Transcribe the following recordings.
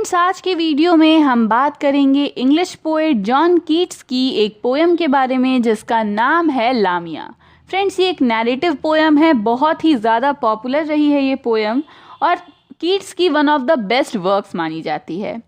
Friends, आज के video में हम बात करेंगे इंग्लिश पोएट जॉन कीट्स की एक पोएम के बारे में जिसका नाम है लामिया। फ्रेंड्स, ये एक नैरेटिव पोएम है, बहुत ही ज़्यादा पॉपुलर रही है ये पोएम और कीट्स की one of the best works मानी जाती है।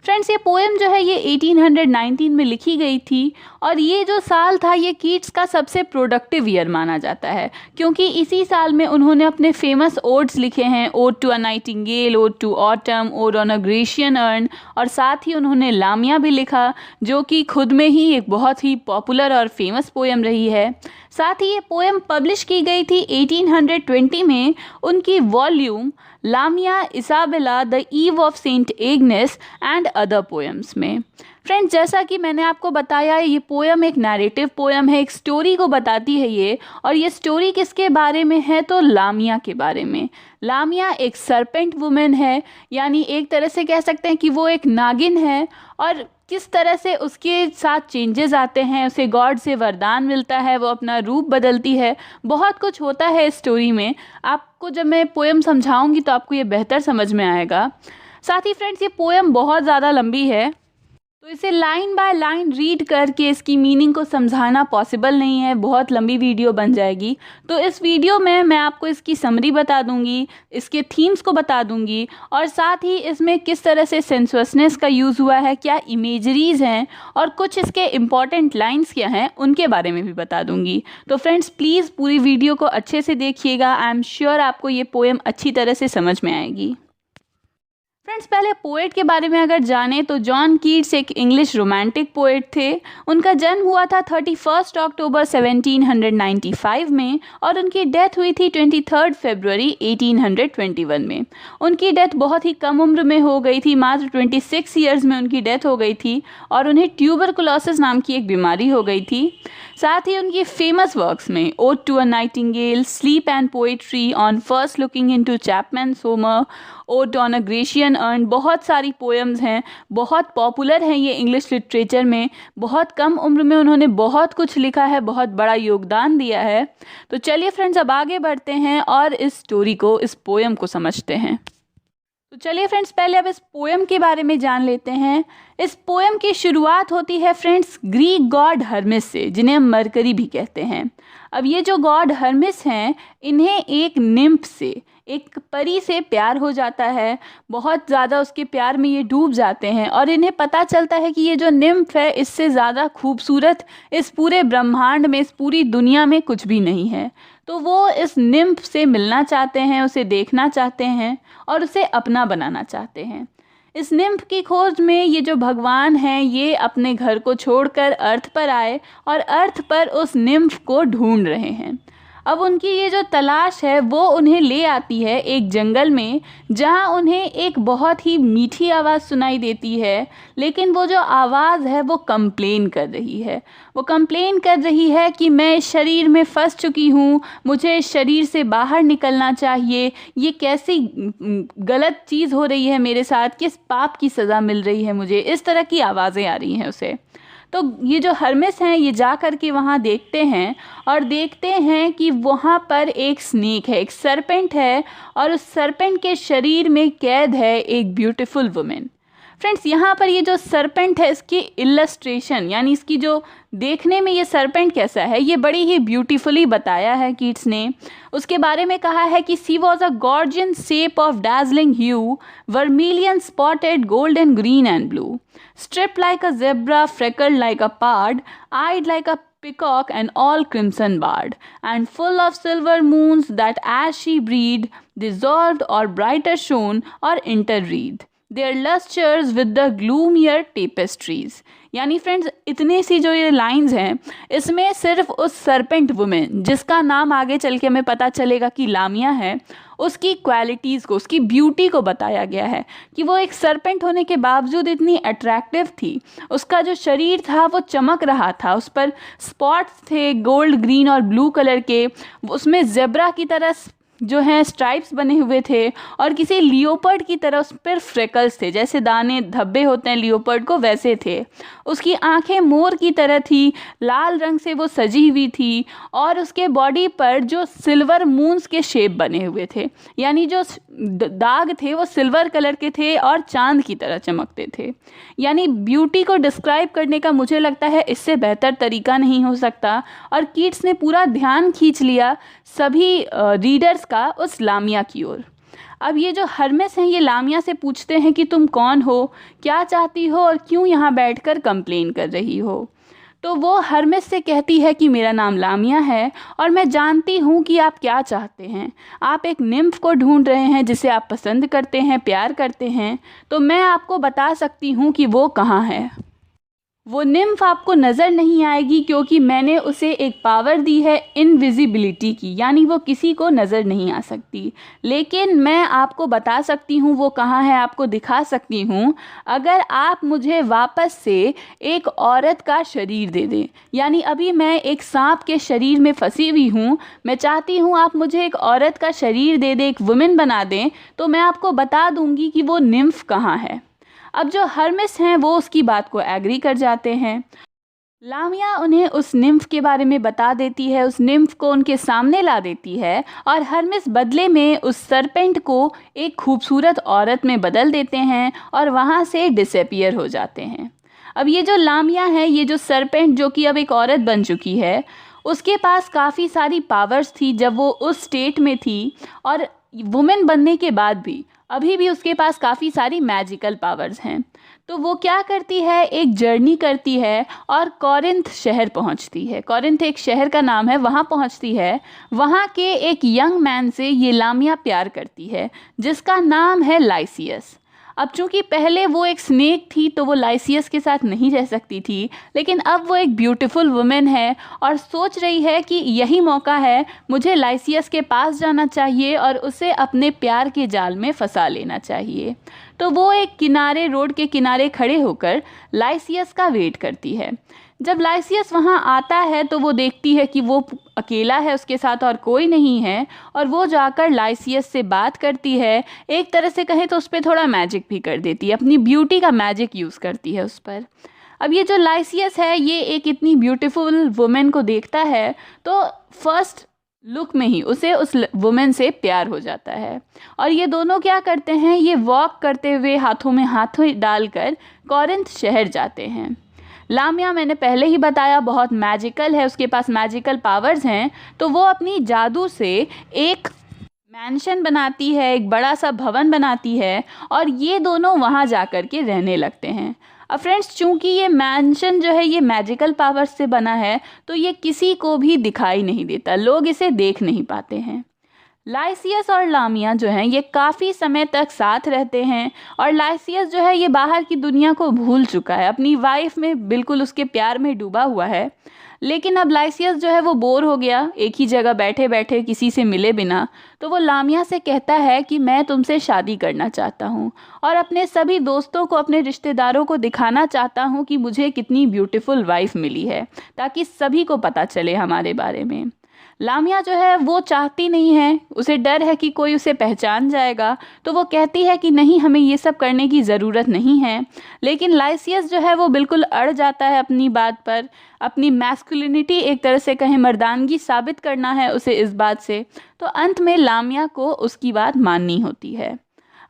फ्रेंड्स, ये पोएम जो है ये 1819 में लिखी गई थी और ये जो साल था ये कीट्स का सबसे प्रोडक्टिव ईयर माना जाता है क्योंकि इसी साल में उन्होंने अपने फेमस ओड्स लिखे हैं, ode to a nightingale, ode to autumn, ode on a Grecian urn, और साथ ही उन्होंने लामिया भी लिखा जो कि खुद में ही एक बहुत ही पॉपुलर और फेमस पोएम रही है। साथ ही ये पोएम पब्लिश की गई थी 1820 में उनकी volume Lamia Isabella the Eve of Saint Agnes and other poems में। फ्रेंड्स, जैसा कि मैंने आपको बताया ये पोएम एक नैरेटिव पोएम है, एक स्टोरी को बताती है ये, और ये स्टोरी किसके बारे में है तो लामिया के बारे में। लामिया एक सरपेंट वुमेन है, यानी एक तरह से कह सकते हैं कि वो एक नागिन है और किस तरह से उसके साथ चेंजेस आते हैं, उसे गॉड से वरदान मिलता है, वो अपना रूप बदलती है, बहुत कुछ होता है इस स्टोरी में। आपको जब मैं पोएम समझाऊंगी तो आपको ये बेहतर समझ में आएगा। साथ ही फ्रेंड्स, ये पोएम बहुत ज़्यादा लंबी है तो इसे लाइन बाय लाइन रीड करके इसकी मीनिंग को समझाना पॉसिबल नहीं है, बहुत लंबी वीडियो बन जाएगी। तो इस वीडियो में मैं आपको इसकी समरी बता दूंगी, इसके थीम्स को बता दूंगी और साथ ही इसमें किस तरह से सेंसुअसनेस का यूज़ हुआ है, क्या इमेजरीज़ हैं और कुछ इसके इम्पॉर्टेंट लाइन्स क्या हैं उनके बारे में भी बता दूंगी। तो फ्रेंड्स, प्लीज़ पूरी वीडियो को अच्छे से देखिएगा, आई एम श्योर आपको ये पोएम अच्छी तरह से समझ में आएगी। फ्रेंड्स, पहले पोएट के बारे में अगर जाने तो जॉन कीट्स एक इंग्लिश रोमांटिक पोएट थे। उनका जन्म हुआ था 31 अक्टूबर 1795 में और उनकी डेथ हुई थी 23 फरवरी 1821 में। उनकी डेथ बहुत ही कम उम्र में हो गई थी, मात्र 26 ईयर्स में उनकी डेथ हो गई थी और उन्हें ट्यूबरकुलोसिस नाम की एक बीमारी हो गई थी। साथ ही उनकी फेमस वर्क्स में ode to a nightingale, sleep and poetry, on first looking into Chapman's Homer, ode on a Grecian urn, बहुत सारी पोएम्स हैं, बहुत पॉपुलर हैं ये इंग्लिश लिटरेचर में। बहुत कम उम्र में उन्होंने बहुत कुछ लिखा है, बहुत बड़ा योगदान दिया है। तो चलिए फ्रेंड्स, अब आगे बढ़ते हैं और इस स्टोरी को, इस पोएम को समझते हैं। तो चलिए फ्रेंड्स, पहले अब इस पोएम के बारे में जान लेते हैं। इस पोएम की शुरुआत होती है फ्रेंड्स ग्रीक गॉड हर्मिस से, जिन्हें हम मरकरी भी कहते हैं। अब ये जो गॉड हर्मिस हैं, इन्हें एक निम्फ से, एक परी से प्यार हो जाता है। बहुत ज़्यादा उसके प्यार में ये डूब जाते हैं और इन्हें पता चलता है कि ये जो निम्फ है इससे ज़्यादा खूबसूरत इस पूरे ब्रह्मांड में, इस पूरी दुनिया में कुछ भी नहीं है। तो वो इस निम्फ से मिलना चाहते हैं, उसे देखना चाहते हैं और उसे अपना बनाना चाहते हैं। इस निम्फ की खोज में ये जो भगवान हैं ये अपने घर को छोड़कर अर्थ पर आए और अर्थ पर उस निम्फ को ढूंढ रहे हैं। अब उनकी ये जो तलाश है वो उन्हें ले आती है एक जंगल में, जहाँ उन्हें एक बहुत ही मीठी आवाज़ सुनाई देती है, लेकिन वो जो आवाज़ है वो कंप्लेन कर रही है। वो कंप्लेन कर रही है कि मैं इस शरीर में फंस चुकी हूँ, मुझे इस शरीर से बाहर निकलना चाहिए, ये कैसी गलत चीज़ हो रही है मेरे साथ, किस पाप की सज़ा मिल रही है मुझे, इस तरह की आवाज़ें आ रही हैं उसे। तो ये जो हर्मिस हैं ये जा कर के वहाँ देखते हैं और देखते हैं कि वहाँ पर एक स्नेक है, एक सरपेंट है और उस सरपेंट के शरीर में कैद है एक ब्यूटीफुल वुमेन। फ्रेंड्स, यहाँ पर ये जो सरपेंट है इसकी इलस्ट्रेशन, यानी इसकी जो देखने में ये सरपेंट कैसा है ये बड़ी ही ब्यूटीफुली बताया है कीट्स ने। उसके बारे में कहा है कि she was a gordian shape of dazzling hue, vermilion spotted, golden green and blue, stripped like a zebra, freckled like a pard, eyed like a peacock and all crimson barred, and full of silver moons that as she breathed dissolved or brighter shone or interwreathed their lustres with the gloomier tapestries। यानी friends, इतनी सी जो ये lines हैं इसमें सिर्फ उस serpent women, जिसका नाम आगे चल के हमें पता चलेगा कि लामिया है, उसकी क्वालिटीज़ को, उसकी ब्यूटी को बताया गया है कि वो एक सरपेंट होने के बावजूद इतनी अट्रैक्टिव थी। उसका जो शरीर था वो चमक रहा था, उस पर स्पॉट्स थे गोल्ड, ग्रीन और ब्लू कलर के, उसमें जेब्रा की तरह जो हैं स्ट्राइप्स बने हुए थे और किसी लियोपर्ड की तरह उस पर फ्रेकल्स थे, जैसे दाने धब्बे होते हैं लियोपर्ड को वैसे थे। उसकी आंखें मोर की तरह थी, लाल रंग से वो सजी हुई थी और उसके बॉडी पर जो सिल्वर मून्स के शेप बने हुए थे, यानी जो दाग थे वो सिल्वर कलर के थे और चांद की तरह चमकते थे। यानी ब्यूटी को डिस्क्राइब करने का मुझे लगता है इससे बेहतर तरीका नहीं हो सकता। और कीट्स ने पूरा ध्यान खींच लिया सभी रीडर्स का उस लामिया की ओर। अब ये जो हर्मेस हैं ये लामिया से पूछते हैं कि तुम कौन हो, क्या चाहती हो और क्यों यहाँ बैठकर कंप्लेन कर रही हो। तो वो हर्मेस से कहती है कि मेरा नाम लामिया है और मैं जानती हूँ कि आप क्या चाहते हैं। आप एक निम्फ को ढूंढ रहे हैं जिसे आप पसंद करते हैं, प्यार करते हैं, तो मैं आपको बता सकती हूँ कि वो कहाँ है। वो निम्फ आपको नज़र नहीं आएगी क्योंकि मैंने उसे एक पावर दी है इनविजिबिलिटी की, यानी वो किसी को नज़र नहीं आ सकती। लेकिन मैं आपको बता सकती हूँ वो कहाँ है, आपको दिखा सकती हूँ अगर आप मुझे वापस से एक औरत का शरीर दे दें। यानी अभी मैं एक सांप के शरीर में फंसी हुई हूँ, मैं चाहती हूँ आप मुझे एक औरत का शरीर दे दें, एक वुमेन बना दें, तो मैं आपको बता दूँगी कि वो निम्फ कहाँ है। अब जो हर्मेस हैं वो उसकी बात को एग्री कर जाते हैं। लामिया उन्हें उस निम्फ के बारे में बता देती है, उस निम्फ को उनके सामने ला देती है और हर्मेस बदले में उस सरपेंट को एक खूबसूरत औरत में बदल देते हैं और वहाँ से डिसअपीयर हो जाते हैं। अब ये जो लामिया है, ये जो सरपेंट जो कि अब एक औरत बन चुकी है, उसके पास काफ़ी सारी पावर्स थी जब वो उस स्टेट में थी, और वुमेन बनने के बाद भी अभी भी उसके पास काफ़ी सारी मैजिकल पावर्स हैं। तो वो क्या करती है, एक जर्नी करती है और कॉरिंथ शहर पहुंचती है। कॉरिंथ एक शहर का नाम है, वहाँ पहुंचती है। वहाँ के एक यंग मैन से ये लामिया प्यार करती है जिसका नाम है लाइसियस। अब चूंकि पहले वो एक स्नेक थी तो वो लाइसियस के साथ नहीं रह सकती थी, लेकिन अब वो एक ब्यूटीफुल वुमेन है और सोच रही है कि यही मौका है, मुझे लाइसियस के पास जाना चाहिए और उसे अपने प्यार के जाल में फंसा लेना चाहिए। तो वो एक किनारे, रोड के किनारे खड़े होकर लाइसियस का वेट करती है। जब लाइसियस वहाँ आता है तो वो देखती है कि वो अकेला है, उसके साथ और कोई नहीं है, और वो जाकर लाइसियस से बात करती है। एक तरह से कहें तो उस पर थोड़ा मैजिक भी कर देती है, अपनी ब्यूटी का मैजिक यूज़ करती है उस पर। अब ये जो लाइसियस है ये एक इतनी ब्यूटीफुल वुमेन को देखता है तो फर्स्ट लुक में ही उसे उस वुमेन से प्यार हो जाता है। और ये दोनों क्या करते हैं, ये वॉक करते हुए हाथों में हाथ डालकर कॉरिंथ शहर जाते हैं। लामिया, मैंने पहले ही बताया, बहुत मैजिकल है, उसके पास मैजिकल पावर्स हैं, तो वो अपनी जादू से एक मैंशन बनाती है, एक बड़ा सा भवन बनाती है और ये दोनों वहाँ जाकर के रहने लगते हैं। अब फ्रेंड्स, चूंकि ये मैंशन जो है ये मैजिकल पावर्स से बना है तो ये किसी को भी दिखाई नहीं देता, लोग इसे देख नहीं पाते हैं। लाइसियस और लामिया जो हैं ये काफ़ी समय तक साथ रहते हैं और लाइसियस जो है ये बाहर की दुनिया को भूल चुका है, अपनी वाइफ में बिल्कुल उसके प्यार में डूबा हुआ है। लेकिन अब लाइसियस जो है वो बोर हो गया एक ही जगह बैठे बैठे किसी से मिले बिना, तो वो लामिया से कहता है कि मैं तुमसे शादी करना चाहता हूँ और अपने सभी दोस्तों को, अपने रिश्तेदारों को दिखाना चाहता हूँ कि मुझे कितनी ब्यूटीफुल वाइफ मिली है, ताकि सभी को पता चले हमारे बारे में। लामिया जो है वो चाहती नहीं है, उसे डर है कि कोई उसे पहचान जाएगा, तो वो कहती है कि नहीं, हमें ये सब करने की ज़रूरत नहीं है। लेकिन लाइसियस जो है वो बिल्कुल अड़ जाता है अपनी बात पर, अपनी मैस्कुलिनिटी, एक तरह से कहें मर्दानगी साबित करना है उसे इस बात से। तो अंत में लामिया को उसकी बात माननी होती है।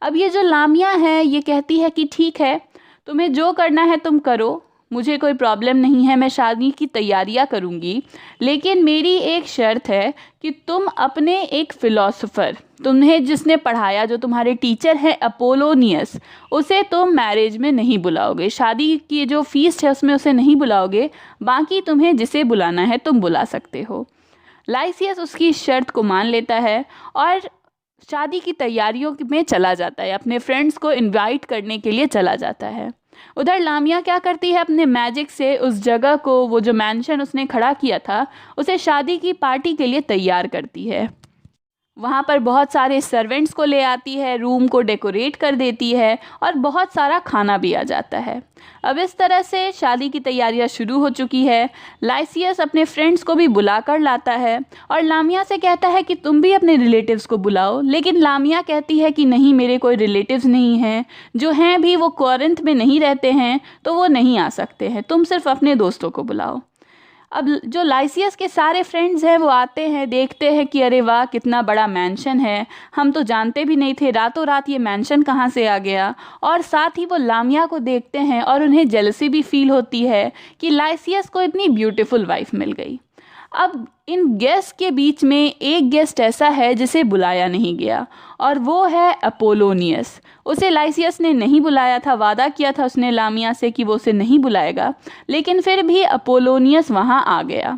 अब ये जो लामिया है ये कहती है कि ठीक है, तुम्हें जो करना है तुम करो, मुझे कोई प्रॉब्लम नहीं है, मैं शादी की तैयारियां करूंगी, लेकिन मेरी एक शर्त है कि तुम अपने एक फ़िलॉसफ़र, तुम्हें जिसने पढ़ाया, जो तुम्हारे टीचर हैं अपोलोनियस, उसे तुम मैरिज में नहीं बुलाओगे, शादी की जो फीस्ट है उसमें उसे नहीं बुलाओगे, बाकी तुम्हें जिसे बुलाना है तुम बुला सकते हो। लाइसियस उसकी शर्त को मान लेता है और शादी की तैयारियों में चला जाता है, अपने फ्रेंड्स को इनवाइट करने के लिए चला जाता है। उधर लामिया क्या करती है, अपने मैजिक से उस जगह को, वो जो मैंशन उसने खड़ा किया था, उसे शादी की पार्टी के लिए तैयार करती है। वहाँ पर बहुत सारे सर्वेंट्स को ले आती है, रूम को डेकोरेट कर देती है और बहुत सारा खाना भी आ जाता है। अब इस तरह से शादी की तैयारियां शुरू हो चुकी है। लाइसियस अपने फ्रेंड्स को भी बुला कर लाता है और लामिया से कहता है कि तुम भी अपने रिलेटिव्स को बुलाओ, लेकिन लामिया कहती है कि नहीं, मेरे कोई रिलेटिव्स नहीं हैं, जो हैं भी वो कोरिंथ में नहीं रहते हैं, तो वो नहीं आ सकते हैं, तुम सिर्फ अपने दोस्तों को बुलाओ। अब जो लाइसियस के सारे फ्रेंड्स हैं वो आते हैं, देखते हैं कि अरे वाह कितना बड़ा मैंशन है, हम तो जानते भी नहीं थे, रातों रात ये मैंशन कहाँ से आ गया। और साथ ही वो लामिया को देखते हैं और उन्हें जेलसी भी फील होती है कि लाइसियस को इतनी ब्यूटीफुल वाइफ मिल गई। अब इन गेस्ट के बीच में एक गेस्ट ऐसा है जिसे बुलाया नहीं गया और वो है अपोलोनियस। उसे लाइसियस ने नहीं बुलाया था, वादा किया था उसने लामिया से कि वो उसे नहीं बुलाएगा, लेकिन फिर भी अपोलोनियस वहाँ आ गया।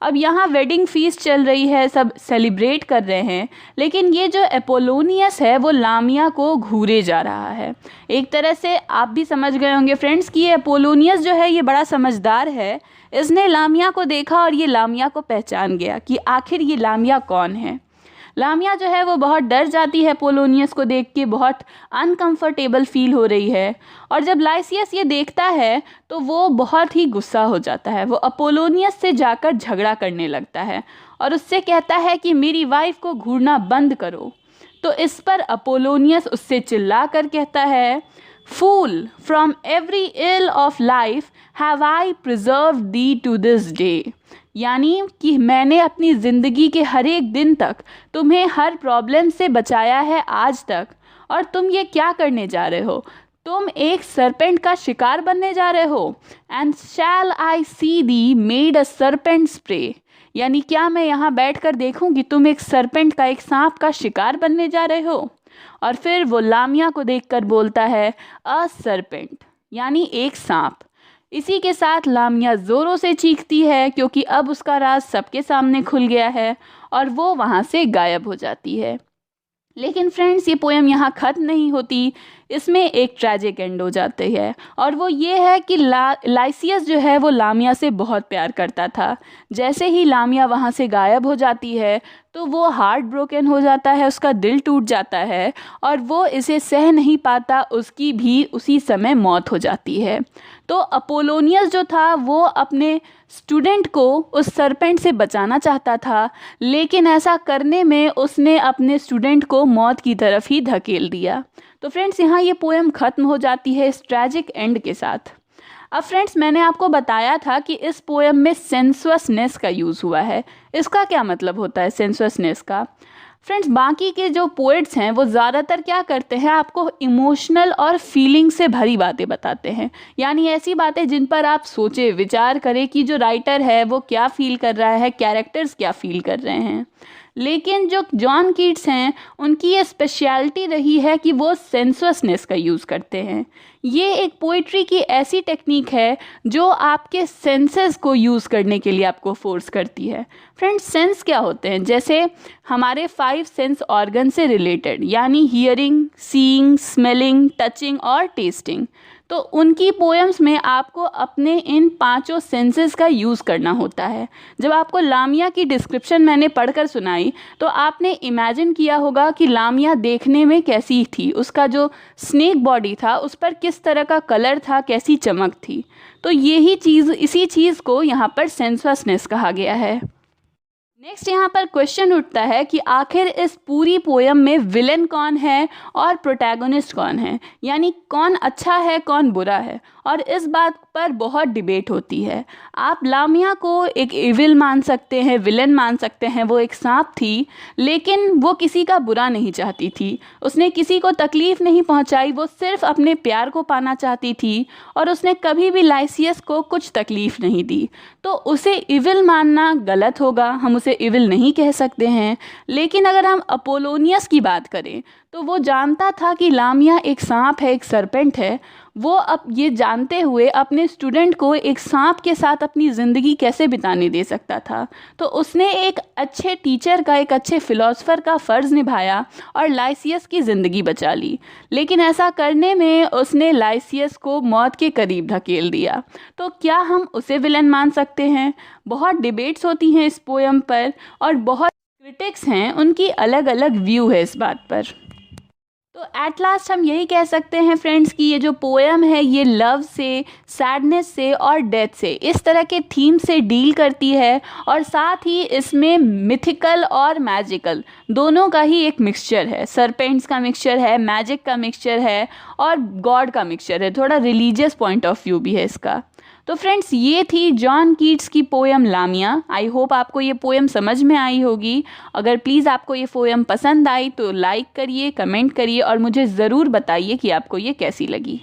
अब यहाँ वेडिंग फीस्ट चल रही है, सब सेलिब्रेट कर रहे हैं, लेकिन ये जो अपोलोनियस है वो लामिया को घूरे जा रहा है। एक तरह से आप भी समझ गए होंगे फ्रेंड्स कि ये अपोलोनियस जो है ये बड़ा समझदार है। इसने लामिया को देखा और ये लामिया को पहचान गया कि आखिर ये लामिया कौन है। लामिया जो है वो बहुत डर जाती है अपोलोनियस को देख के, बहुत अनकंफर्टेबल फील हो रही है। और जब लाइसियस ये देखता है तो वो बहुत ही गुस्सा हो जाता है। वो अपोलोनियस से जाकर झगड़ा करने लगता है और उससे कहता है कि मेरी वाइफ को घूरना बंद करो। तो इस पर अपोलोनियस उससे चिल्ला कर कहता है, fool, from every ill of life have I preserve thee to this day. यानी कि मैंने अपनी ज़िंदगी के हर एक दिन तक तुम्हें हर प्रॉब्लम से बचाया है आज तक, और तुम ये क्या करने जा रहे हो? तुम एक सरपेंट का शिकार बनने जा रहे हो। And shall I see thee made a serpent's prey. यानी क्या मैं यहाँ बैठकर देखूँ कि तुम एक सरपेंट का, एक सांप का शिकार बनने जा रहे हो? और फिर वो लामिया को देखकर बोलता है अ सरपेंट, यानी एक सांप। इसी के साथ लामिया ज़ोरों से चीखती है क्योंकि अब उसका राज सबके सामने खुल गया है और वो वहाँ से गायब हो जाती है। लेकिन फ्रेंड्स ये पोएम यहाँ ख़त्म नहीं होती, इसमें एक ट्रैजिक एंड हो जाती है और वो ये है कि लाइसियस जो है वो लामिया से बहुत प्यार करता था। जैसे ही लामिया वहाँ से गायब हो जाती है तो वो हार्ट ब्रोकन हो जाता है, उसका दिल टूट जाता है और वो इसे सह नहीं पाता, उसकी भी उसी समय मौत हो जाती है। तो अपोलोनियस जो था वो अपने स्टूडेंट को उस सरपेंट से बचाना चाहता था, लेकिन ऐसा करने में उसने अपने स्टूडेंट को मौत की तरफ ही धकेल दिया। तो फ्रेंड्स यहाँ ये पोएम ख़त्म हो जाती है इस ट्रैजिक एंड के साथ। अब फ्रेंड्स मैंने आपको बताया था कि इस पोएम में सेंसुअसनेस का यूज़ हुआ है। इसका क्या मतलब होता है सेंसुअसनेस का? फ्रेंड्स बाकी के जो पोएट्स हैं वो ज़्यादातर क्या करते हैं, आपको इमोशनल और फीलिंग से भरी बातें बताते हैं, यानी ऐसी बातें जिन पर आप सोचे विचार करें कि जो राइटर है वो क्या फील कर रहा है, कैरेक्टर्स क्या फील कर रहे हैं। लेकिन जो जॉन कीट्स हैं उनकी ये स्पेशलिटी रही है कि वो सेंसुअसनेस का यूज़ करते हैं। ये एक पोइट्री की ऐसी टेक्निक है जो आपके सेंसेस को यूज़ करने के लिए आपको फोर्स करती है। फ्रेंड्स सेंस क्या होते हैं? जैसे हमारे 5 सेंस ऑर्गन से रिलेटेड, यानी हियरिंग, सीइंग, स्मेलिंग, टचिंग और टेस्टिंग। तो उनकी पोएम्स में आपको अपने इन 5 सेंसेस का यूज़ करना होता है। जब आपको लामिया की डिस्क्रिप्शन मैंने पढ़कर सुनाई तो आपने इमेजिन किया होगा कि लामिया देखने में कैसी थी, उसका जो स्नेक बॉडी था उस पर किस तरह का कलर था, कैसी चमक थी। तो यही चीज़, इसी चीज़ को यहाँ पर सेंसुअसनेस कहा गया है। नेक्स्ट यहाँ पर क्वेश्चन उठता है कि आखिर इस पूरी पोएम में विलेन कौन है और प्रोटैगोनिस्ट कौन है, यानी कौन अच्छा है कौन बुरा है। और इस बात पर बहुत डिबेट होती है। आप लामिया को एक इविल मान सकते हैं, विलेन मान सकते हैं, वो एक सांप थी, लेकिन वो किसी का बुरा नहीं चाहती थी, उसने किसी को तकलीफ़ नहीं पहुंचाई, वो सिर्फ अपने प्यार को पाना चाहती थी और उसने कभी भी लाइसियस को कुछ तकलीफ़ नहीं दी। तो उसे इविल मानना गलत होगा, हम उसे इविल नहीं कह सकते हैं। लेकिन अगर हम अपोलोनियस की बात करें तो वो जानता था कि लामिया एक सांप है, एक सरपेंट है। वो अब ये जानते हुए अपने स्टूडेंट को एक सांप के साथ अपनी ज़िंदगी कैसे बिताने दे सकता था। तो उसने एक अच्छे टीचर का, एक अच्छे फ़िलासफ़र का फ़र्ज़ निभाया और लाइसियस की ज़िंदगी बचा ली। लेकिन ऐसा करने में उसने लाइसियस को मौत के करीब धकेल दिया। तो क्या हम उसे विलन मान सकते हैं? बहुत डिबेट्स होती हैं इस पोएम पर और बहुत क्रिटिक्स हैं उनकी अलग अलग व्यू है इस बात पर। तो एट लास्ट हम यही कह सकते हैं फ्रेंड्स कि ये जो पोएम है ये लव से, सैडनेस से और डेथ से, इस तरह के थीम से डील करती है और साथ ही इसमें मिथिकल और मैजिकल दोनों का ही एक मिक्सचर है। सरपेंट्स का मिक्सचर है, मैजिक का मिक्सचर है और गॉड का मिक्सचर है, थोड़ा रिलीजियस पॉइंट ऑफ व्यू भी है इसका। तो फ्रेंड्स ये थी जॉन कीट्स की पोएम लामिया। आई होप आपको ये पोएम समझ में आई होगी। अगर प्लीज़ आपको ये पोएम पसंद आई तो लाइक करिए, कमेंट करिए और मुझे ज़रूर बताइए कि आपको ये कैसी लगी।